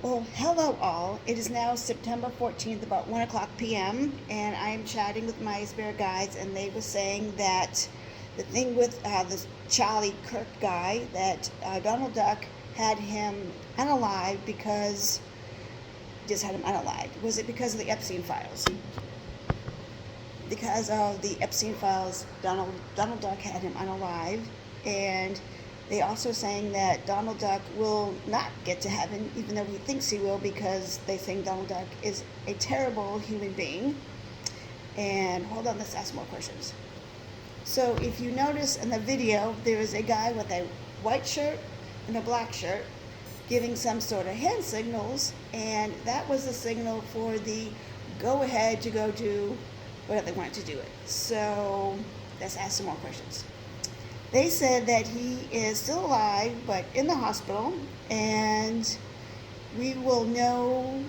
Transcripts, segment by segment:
Well, hello all. It is now September 14th, about 1 o'clock p.m., and I am chatting with my spirit guides, and they were saying that the thing with this Charlie Kirk guy, that Donald Duck had him unalived because, just had him unalived. Was it because of the Epstein files? Because of the Epstein files, Donald Duck had him unalived, and they also saying that Donald Duck will not get to heaven, even though he thinks he will, because they think Donald Duck is a terrible human being. And hold on, let's ask more questions. So if you notice in the video, there is a guy with a white shirt and a black shirt giving some sort of hand signals, and that was the signal for the go ahead to go do whatever they wanted to do it. So let's ask some more questions. They said that he is still alive, but in the hospital, and we will know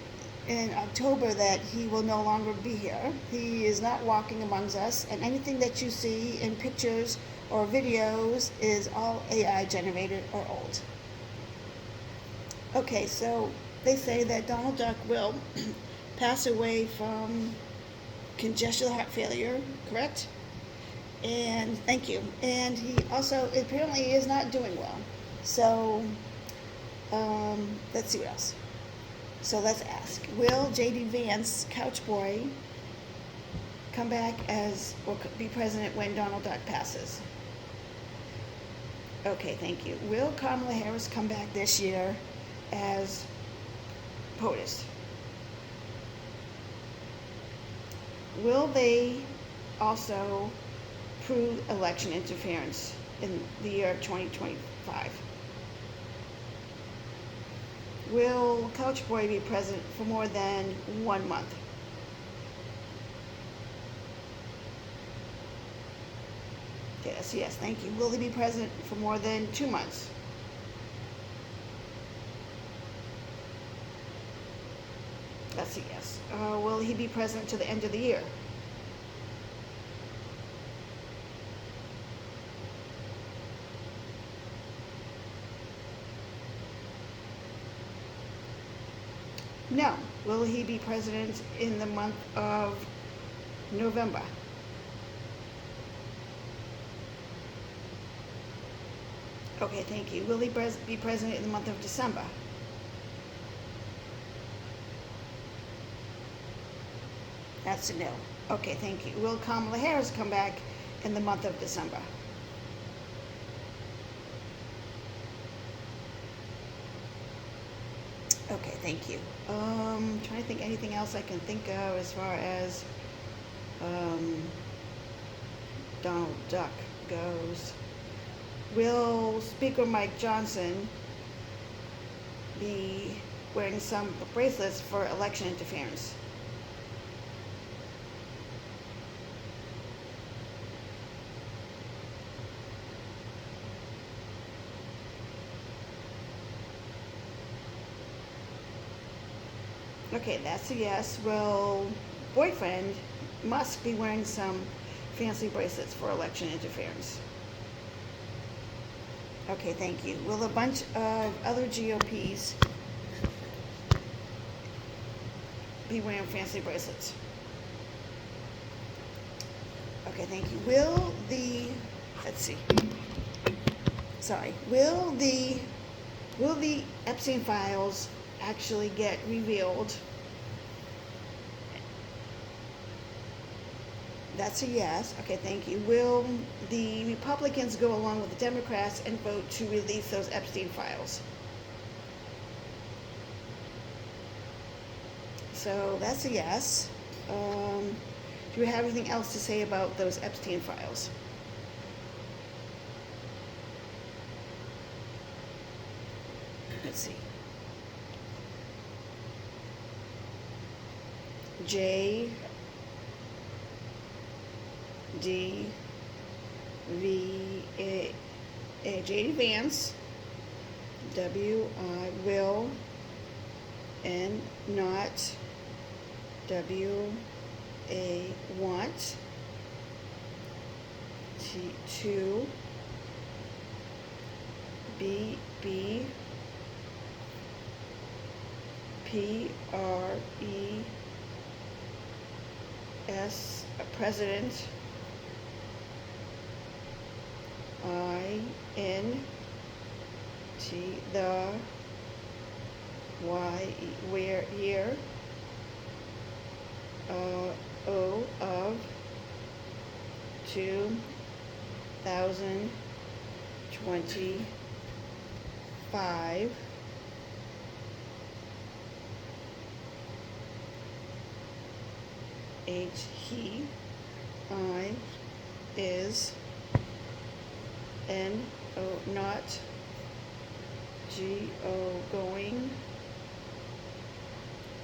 in October that he will no longer be here. He is not walking amongst us, and anything that you see in pictures or videos is all AI generated or old. Okay, so they say that Donald Duck will pass away from congestive heart failure, correct? And thank you. And he also apparently is not doing well. So let's see what else. So let's ask: will J.D. Vance, Couch Boy, come back as or be president when Donald Duck passes? Okay, thank you. Will Kamala Harris come back this year as POTUS? Will they also prove election interference in the year of 2025? Will Couch Boy be president for more than 1 month? Yes, thank you. Will he be president for more than 2 months? That's a yes. Will he be president to the end of the year? No. Will he be president in the month of November? Okay, thank you. Will he be president in the month of December? That's a no. Okay, thank you. Will Kamala Harris come back in the month of December? Okay, thank you. Trying to think anything else I can think of as far as Donald Duck goes. Will Speaker Mike Johnson be wearing some bracelets for election interference? Okay, that's a yes. Will boyfriend Musk be wearing some fancy bracelets for election interference? Okay, thank you. Will a bunch of other GOPs be wearing fancy bracelets? Okay, thank you. Will the Epstein files actually get revealed? That's a yes. Okay, thank you. Will the Republicans go along with the Democrats and vote to release those Epstein files? So that's a yes. Do you have anything else to say about those Epstein files? Let's see. J.D. Vance, W.I. will, and not W.A. want to be P-R-E-S, president, I-N-T, the, Y-E, where, year, O of 2025, H, he, I, is, N, O, not, G, O, going,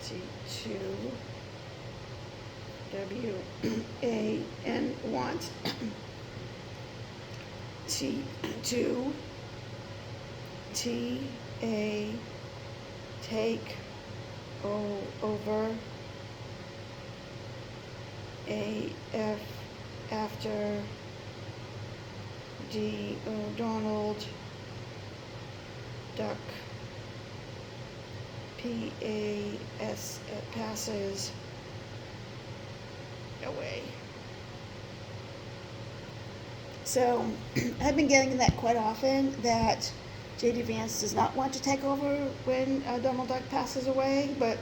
T, to, W, A, N, want, T, to, T, A, take, O, over, A, F, after, D, O, Donald, duck, P, A, S, passes, away. So I've been getting that quite often, that J.D. Vance does not want to take over when Donald Duck passes away, but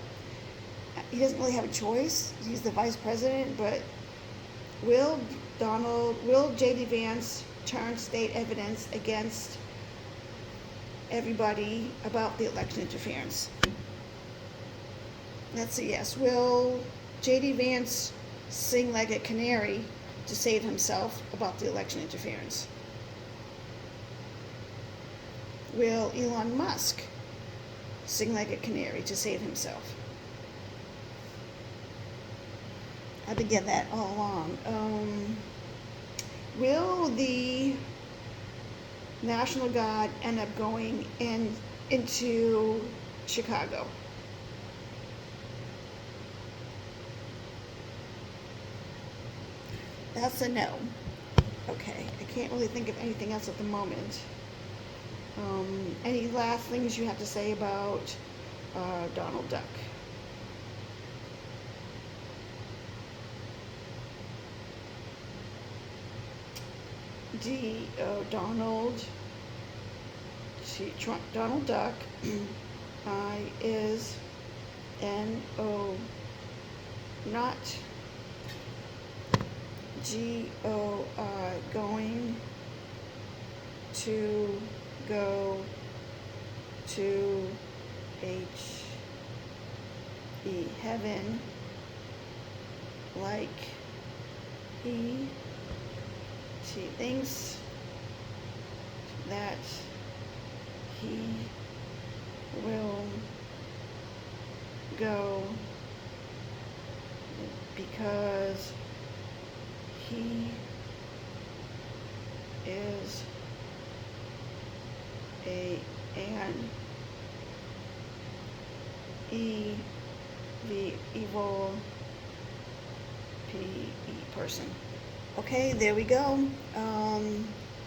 he doesn't really have a choice. He's the vice president, but will J.D. Vance turn state evidence against everybody about the election interference? That's a yes. Will J.D. Vance sing like a canary to save himself about the election interference? Will Elon Musk sing like a canary to save himself? I've been getting that all along. Will the National Guard end up going into Chicago? That's a no. Okay, I can't really think of anything else at the moment. Any last things you have to say about Donald Duck? D, Donald, C, Donald Duck, I, is, N, O, not, G, O, going to go to H, E, heaven, like he, she thinks that he will go because he is an evil person. Okay, there we go.